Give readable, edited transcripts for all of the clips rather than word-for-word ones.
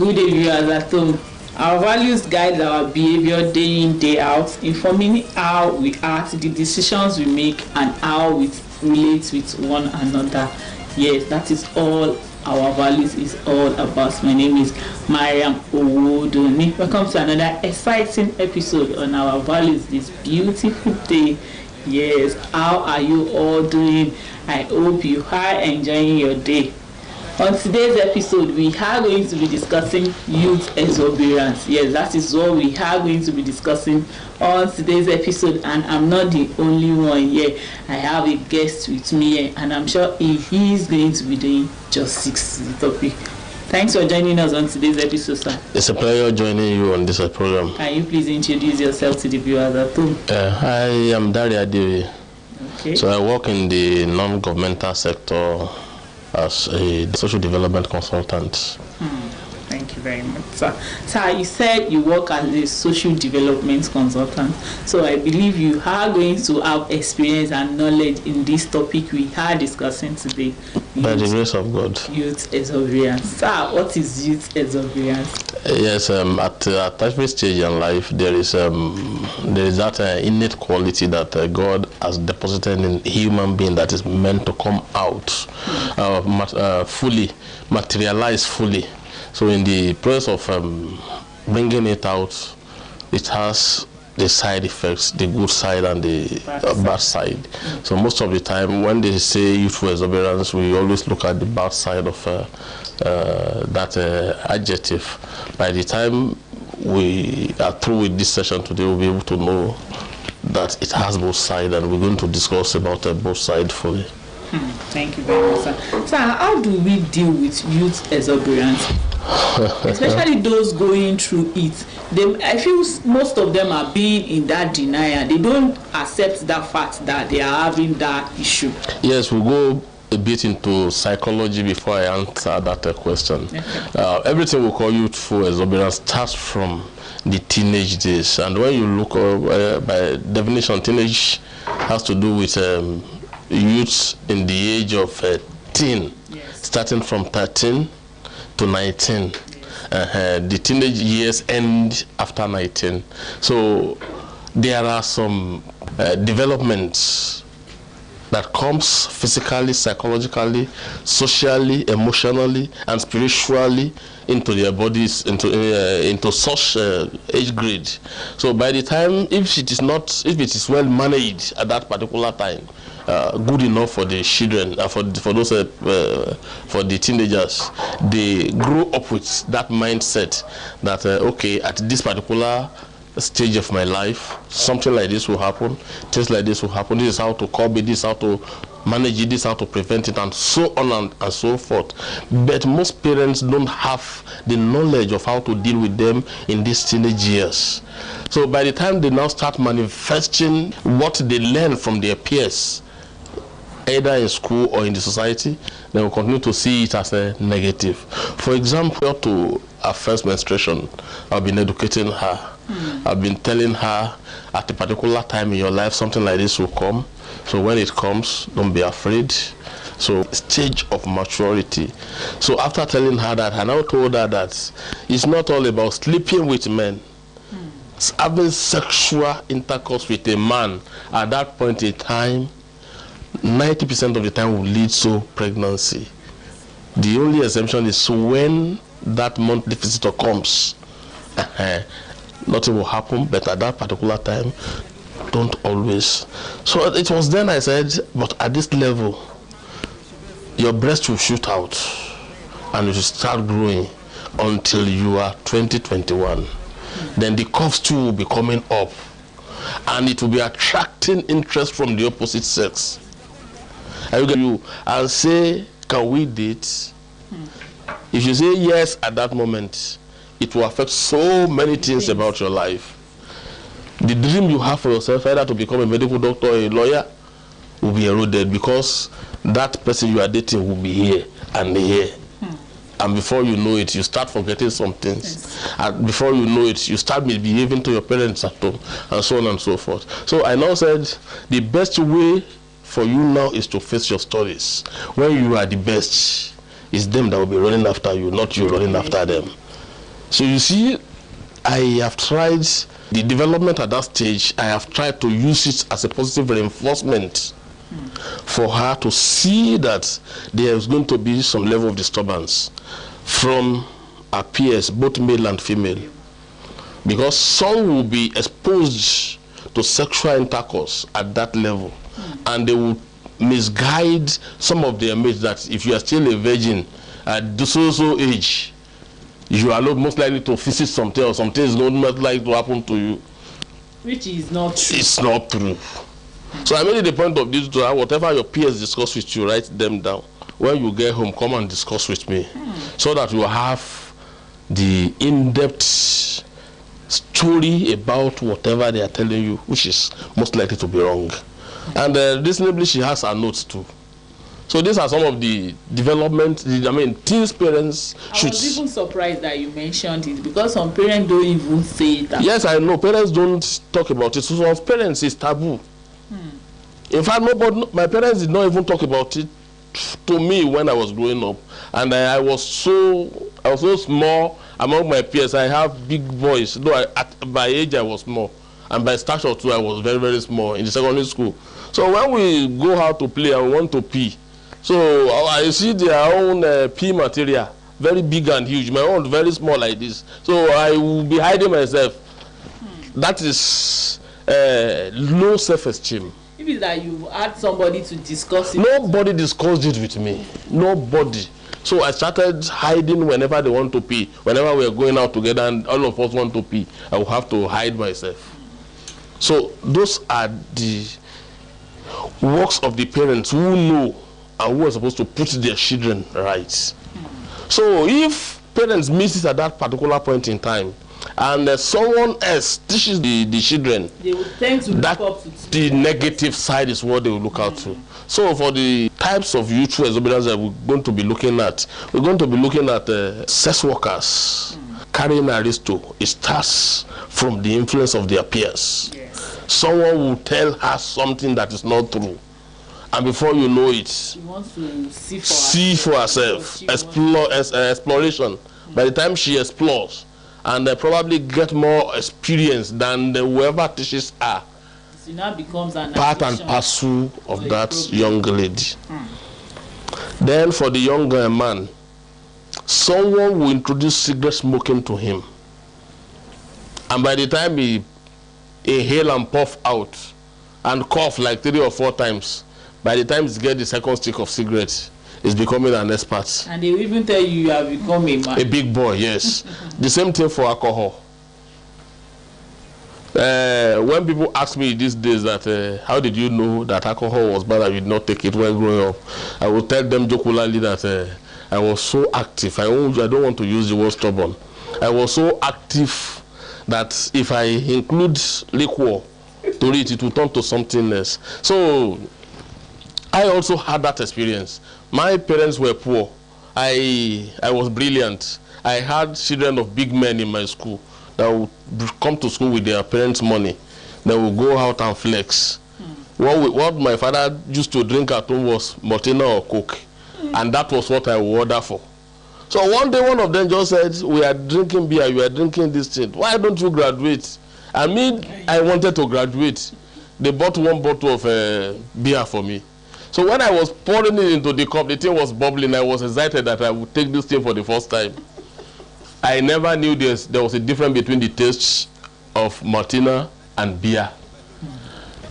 Good day, viewers at home. Our values guide our behavior day in, day out, informing how we act, the decisions we make, and how we relate with one another. Yes, that is all our values is all about. My name is Mariam Owodoni. Welcome to another exciting episode on our values this beautiful day. Yes, how are you all doing? I hope you are enjoying your day. On today's episode, we are going to be discussing youth exuberance. Yes, that is what we are going to be discussing on today's episode, and I'm not the only one here. I have a guest with me here, and I'm sure he is going to be doing justice to the topic. Thanks for joining us on today's episode, sir. It's a pleasure joining you on this program. Can you please introduce yourself to the viewers at home? I am Daria Devi. Okay. So I work in the non-governmental sector as a social development consultant. Thank you very much, sir. Sir, you said you work as a social development consultant. So I believe you are going to have experience and knowledge in this topic we are discussing today. By the grace of God. Youth exuberance. Sir, what is youth exuberance? Yes, at every stage in life, there is that innate quality that God has deposited in a human being that is meant to come out, fully, materialize fully. So in the process of bringing it out, it has the side effects, the good side and the bad side. So most of the time when they say youthful exuberance, we always look at the bad side of that adjective. By the time we are through with this session today, we'll be able to know that it has both sides, and we're going to discuss about both sides fully. Thank you very much, sir. Sir, how do we deal with youth exuberance? Especially those going through it. I feel most of them are being in that denial. They don't accept that fact that they are having that issue. Yes, we'll go a bit into psychology before I answer that question. Okay. Everything we call youthful exuberance starts from the teenage days. And when you look by definition, teenage has to do with youths in the age of teen, yes. Starting from 13 to 19. The teenage years end after 19. So there are some developments that comes physically, psychologically, socially, emotionally, and spiritually into their bodies, into such age grade. So by the time, if it is well managed at that particular time, good enough for the children, for the teenagers, they grow up with that mindset that okay, at this particular stage of my life, something like this will happen, things like this will happen, this is how to curb it, this is how to manage it, this is how to prevent it, and so on and so forth. But most parents don't have the knowledge of how to deal with them in these teenage years. So by the time they now start manifesting what they learn from their peers, either in school or in the society, they will continue to see it as a negative. For example, to her first menstruation, I've been educating her. I've been telling her at a particular time in your life something like this will come. So when it comes, don't be afraid. So stage of maturity. So after telling her that, I now told her that it's not all about sleeping with men. Having sexual intercourse with a man at that point in time, 90% of the time will lead to pregnancy. The only exemption is when that monthly visitor comes. Nothing will happen, but at that particular time, don't always. So it was then I said, but at this level, your breast will shoot out and it will start growing until you are 2021. Then the curves too will be coming up and it will be attracting interest from the opposite sex. I look at you and say, can we date? If you say yes at that moment, it will affect so many things about your life. The dream you have for yourself, either to become a medical doctor or a lawyer, will be eroded because that person you are dating will be here and here. And before you know it, you start forgetting some things. Yes. And before you know it, you start misbehaving to your parents at home, and so on and so forth. So I now said, the best way for you now is to face your stories. When you are the best, it's them that will be running after you, not you running after them. So you see, I have tried the development at that stage. I have tried to use it as a positive reinforcement for her to see that there is going to be some level of disturbance from her peers, both male and female. Because some will be exposed to sexual intercourse at that level, and they will misguide some of their mates that if you are still a virgin at the so age, you are most likely to visit something, or something is not likely to happen to you. Which is not true. It's not true. So I made it the point of this to have whatever your peers discuss with you, write them down. When you get home, come and discuss with me, so that you have the in-depth story about whatever they are telling you, which is most likely to be wrong. And reasonably, she has her notes too. So these are some of the development. I mean, teens parents should. I was even surprised that you mentioned it, because some parents don't even say that. Yes, I know. Parents don't talk about it. So some parents, it's taboo. In fact, my parents did not even talk about it to me when I was growing up. And I was so small among my peers. I have big boys. Though by age I was small, and by stature too, I was very, very small in the secondary school. So when we go out to play and we want to pee, so I see their own pee material, very big and huge. My own very small like this. So I will be hiding myself. That is low self-esteem. If it's that you had somebody to discuss it. Nobody discussed it with me. Nobody. So I started hiding whenever they want to pee. Whenever we are going out together and all of us want to pee, I will have to hide myself. So those are the works of the parents who know and who are supposed to put their children right. So if parents miss it at that particular point in time, and someone else teaches the children, they will tend to look up to the negative side is what they will look out to. So for the types of youthful exuberance that we're going to be looking at, sex workers carrying aristo. It starts from the influence of their peers. Yes. Someone will tell her something that is not true, and before you know it, she wants to see for herself. Exploration. By the time she explores, and probably get more experience than whoever teaches her, so now becomes an part and parcel of that young lady. Then for the younger man, someone will introduce cigarette smoking to him, and by the time he inhale and puff out and cough like 3 or 4 times, by the time he gets the second stick of cigarette, is becoming an expert. And they will even tell you have become a man. A big boy, yes. The same thing for alcohol. When people ask me these days that how did you know that alcohol was bad and you did not take it when growing up, I will tell them jocularly that I was so active. I don't want to use the word stubborn. I was so active that if I include liquor to it, it will turn to something else. So I also had that experience. My parents were poor. I was brilliant. I had children of big men in my school that would come to school with their parents' money. They would go out and flex. What my father used to drink at home was Martina or Coke. And that was what I would order for. So one day one of them just said, we are drinking beer, you are drinking this thing. Why don't you graduate? I mean, I wanted to graduate. They bought 1 bottle of beer for me. So when I was pouring it into the cup, the thing was bubbling. I was excited that I would take this thing for the first time. I never knew there was a difference between the tastes of Martina and beer.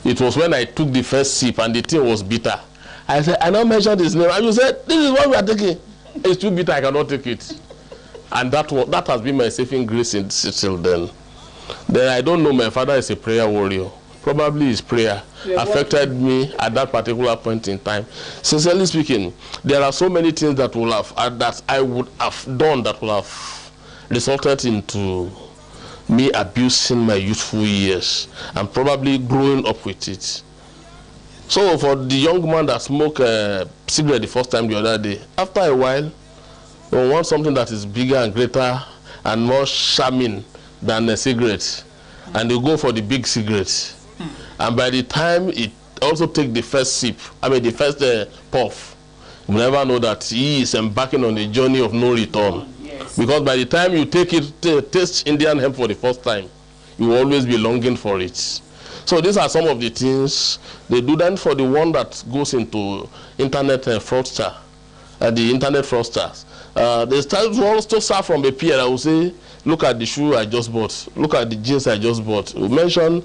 It was when I took the first sip and the thing was bitter. I said, I now mentioned his name. And you said, this is what we are taking. It's too bitter, I cannot take it. And that has been my saving grace until then. Then I don't know, my father is a prayer warrior. Probably his prayer affected me at that particular point in time. Sincerely speaking, there are so many things that I would have done that would have resulted into me abusing my youthful years and probably growing up with it. So for the young man that smoked a cigarette the first time the other day, after a while, they want something that is bigger and greater and more charming than a cigarette, and they go for the big cigarette. And by the time it also take the first sip, the first puff, you never know that he is embarking on a journey of no return. Yes. Yes. Because by the time you taste Indian hemp for the first time, you will always be longing for it. So these are some of the things they do. Then for the one that goes into internet fraudster, the internet fraudsters, they start from a peer. I will say, look at the shoe I just bought, look at the jeans I just bought. We mention,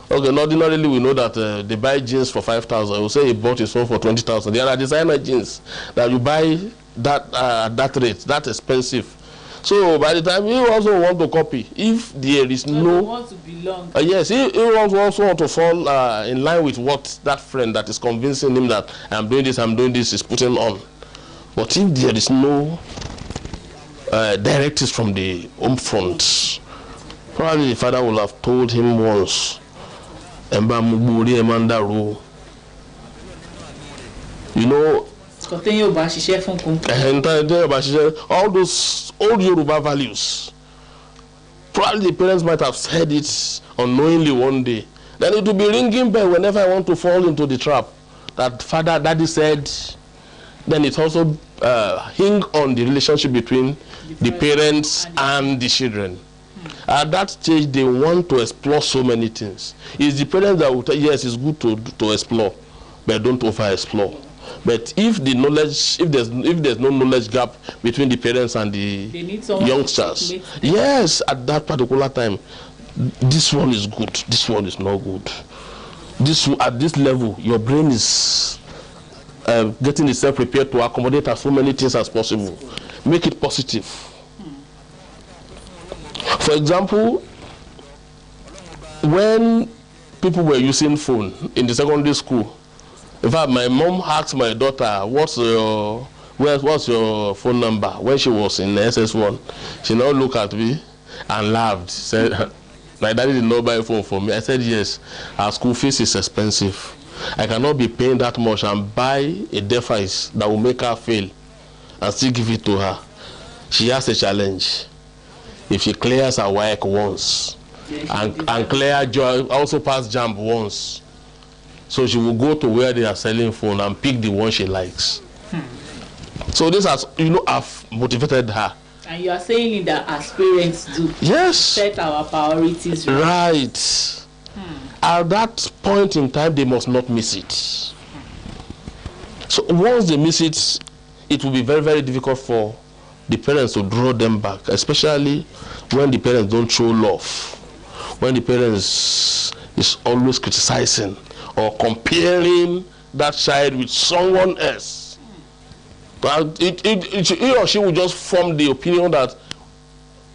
okay, ordinarily we know that they buy jeans for 5,000. We'll say he bought his phone for 20,000. There are designer jeans that you buy that that rate, that expensive. So by the time you also want to copy, if there is no, want to belong. Yes, he also want to fall in line with what that friend that is convincing him that I'm doing this is putting on. But if there is no directives from the home front, probably the father will have told him once, you know, all those old Yoruba values, probably the parents might have said it unknowingly one day. Then it will be ringing bell whenever I want to fall into the trap. That father, daddy said. Then it also hing on the relationship between the parents and the children. At that stage, they want to explore so many things. It's the parents that will tell, yes, it's good to explore, but don't over-explore. But if the knowledge, if there's no knowledge gap between the parents and the youngsters, yes, at that particular time, this one is good, this one is not good. At this level, your brain is getting itself prepared to accommodate as so many things as possible. Make it positive. For example, when people were using phone in the secondary school, in fact, my mom asked my daughter, what's your phone number? When she was in SS1, she now looked at me and laughed. Said, my daddy did not buy a phone for me. I said, yes, our school fees is expensive. I cannot be paying that much and buy a device that will make her fail and still give it to her. She has a challenge. If she clears her WAEC once and also pass JAMB once, so she will go to where they are selling phone and pick the one she likes. So this has, have motivated her. And you are saying that as parents do. Yes. Set our priorities right. At that point in time, they must not miss it. So once they miss it, it will be very, very difficult for the parents to draw them back, especially when the parents don't show love, when the parents is always criticizing or comparing that child with someone else. He or she will just form the opinion that,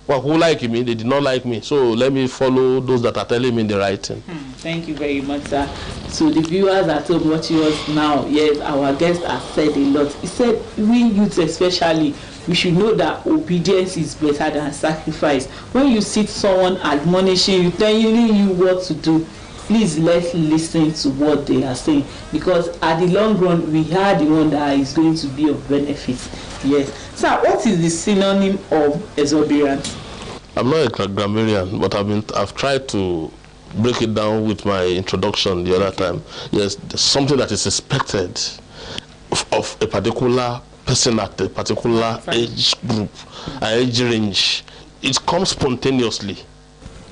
well, who like me? They did not like me. So let me follow those that are telling me the right thing. Thank you very much, sir. So the viewers at home watching us now, yes, our guest has said a lot. He said, we youths especially, we should know that obedience is better than sacrifice. When you see someone admonishing you, telling you what to do, please let's listen to what they are saying, because at the long run we are the one that is going to be of benefit. Yes. Sir, what is the synonym of exuberance? I'm not a grammarian, but I've tried to break it down with my introduction the other time. Yes, something that is expected of a particular person at a particular age group, age range. It comes spontaneously,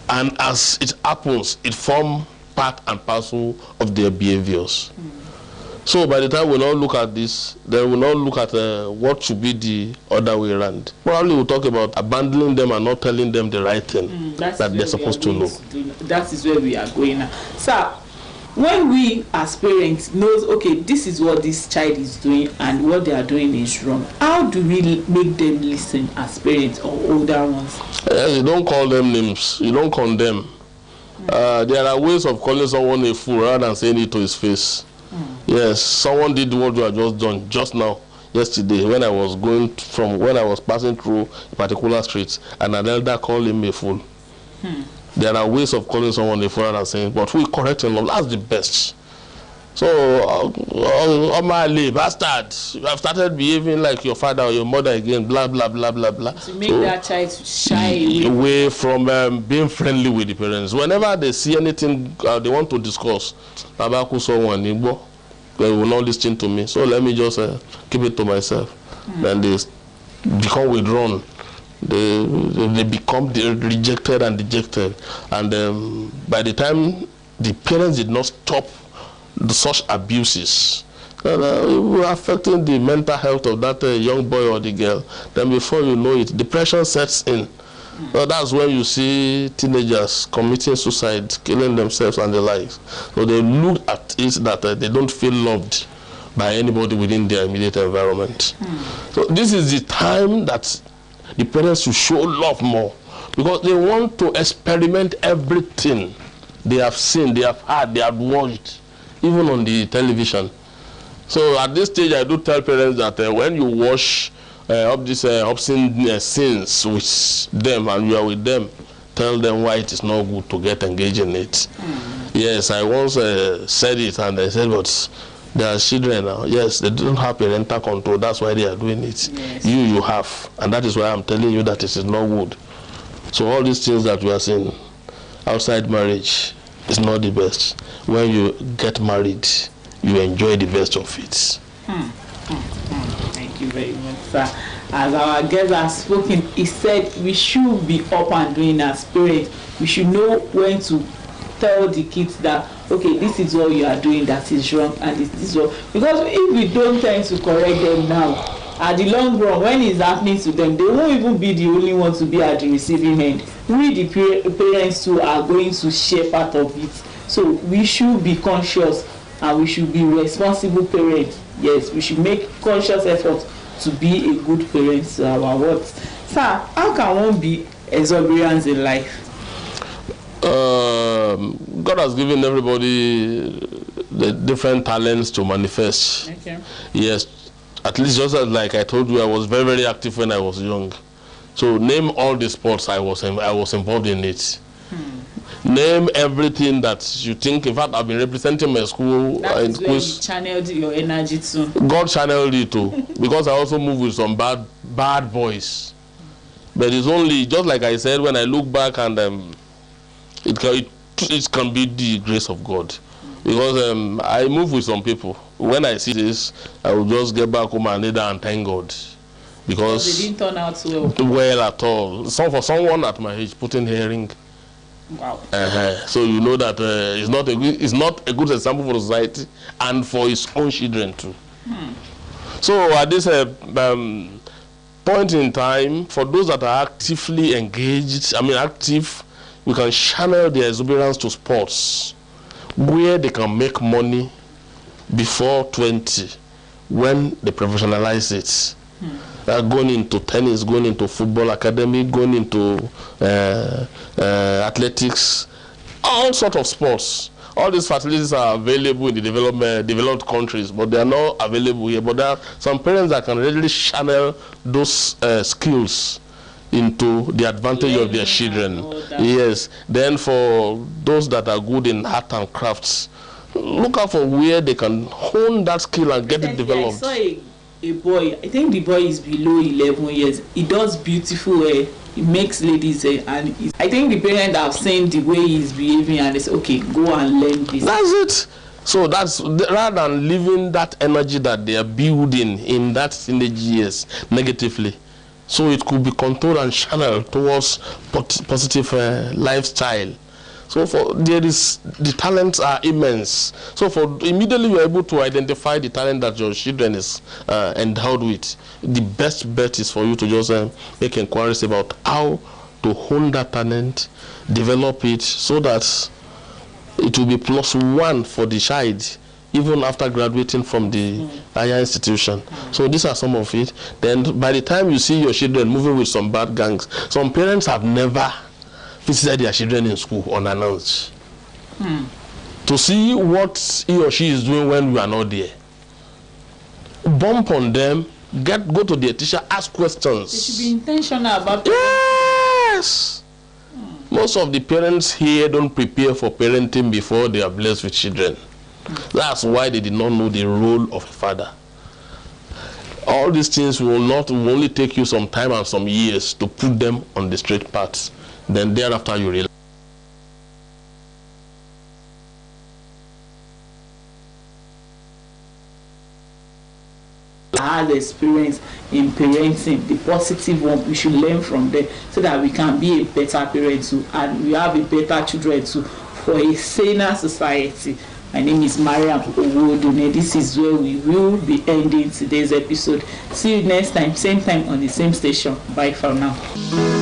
and as it happens, it forms part and parcel of their behaviors. So by the time we now look at this, then we now look at what should be the other way around. Probably we'll talk about abandoning them and not telling them the right thing that they're supposed to know. That is where we are going now. Sir, when we as parents knows, okay, this is what this child is doing and what they are doing is wrong, how do we make them listen as parents or older ones? You don't call them names. You don't condemn. There are ways of calling someone a fool rather than saying it to his face. Yes, someone did what you had just done just now, yesterday, when I was passing through a particular street, and an elder called him a fool. There are ways of calling someone a fool rather than saying, but we correct him. That's the best. So, my bastard, you have started behaving like your father or your mother again, blah, blah, blah, blah, blah. To make that child shy away from being friendly with the parents. Whenever they see anything they want to discuss, they will not listen to me. So let me just keep it to myself. Then they become withdrawn. They become rejected and dejected. And by the time the parents did not stop such abuses, were affecting the mental health of that young boy or the girl, then before you know it, depression sets in. So that's when you see teenagers committing suicide, killing themselves and the likes. So they look at it that they don't feel loved by anybody within their immediate environment. So this is the time that the parents should show love more, because they want to experiment everything they have seen, they have heard, they have watched, even on the television. So at this stage, I do tell parents that when you watch up these obscene scenes with them and you are with them, tell them why it is not good to get engaged in it. Yes, I once said it, and I said, but there are children now. Yes, they don't have parental control. That's why they are doing it. Yes. You have. And that is why I'm telling you that it is not good. So all these things that we are seeing outside marriage is not the best. When you get married, you enjoy the best of it. Thank you very much, sir. As our guest has spoken, he said we should be up and doing as parents. We should know when to tell the kids that, okay, this is what you are doing that is wrong, and this is what, because if we don't tend to correct them now, at the long run, when it's happening to them, they won't even be the only one to be at the receiving end. We, the parents too, are going to share part of it. So we should be conscious and we should be responsible parents. Yes, we should make conscious effort to be a good parent to our words. Sir, how can one be exuberant in life? God has given everybody the different talents to manifest. Okay. Yes, at least just like I told you, I was very, very active when I was young. So name all the sports I was involved in it. Name everything that you think. In fact, I've been representing my school. That is where you channeled your energy too. God channeled it too, because I also move with some bad boys. But it's only, just like I said, when I look back, and it can be the grace of God, because I move with some people. When I see this, I will just get back home and lay down and thank God, because they didn't turn out well. Well at all. So for someone at my age putting hearing. Wow. So you know that it's not a good example for society and for his own children too. So at this point in time, for those that are actively engaged, active, we can channel their exuberance to sports where they can make money before 20, when they professionalize it. Going into tennis, going into football academy, going into athletics, all sorts of sports. All these facilities are available in the developed countries, but they are not available here. But there are some parents that can readily channel those skills into the advantage of their children. Yes. Then for those that are good in art and crafts, look out for where they can hone that skill and get it developed. A boy, I think the boy is below 11 years. He does beautiful hair. He makes ladies hair, and I think the parents have seen the way he's behaving, and they say, okay, go and learn this. That's it. So that's, rather than leaving that energy that they are building in that teenage years negatively, so it could be controlled and channeled towards positive lifestyle. So the talents are immense. So for immediately you're able to identify the talent that your children is endowed with. The best bet is for you to just make inquiries about how to hone that talent, develop it, so that it will be +1 for the child even after graduating from the higher institution. So these are some of it. Then by the time you see your children moving with some bad gangs, some parents have never visited their children in school unannounced to see what he or she is doing when we are not there. Bump on them, go to their teacher, ask questions. They should be intentional about it. Yes. Most of the parents here don't prepare for parenting before they are blessed with children. That's why they did not know the role of a father. All these things will only take you some time and some years to put them on the straight path. Then thereafter you realize. has experience in parenting, the positive one. We should learn from them so that we can be a better parent too, and we have a better children too, for a saner society. My name is Mariam Owodune. This is where we will be ending today's episode. See you next time, same time on the same station. Bye for now.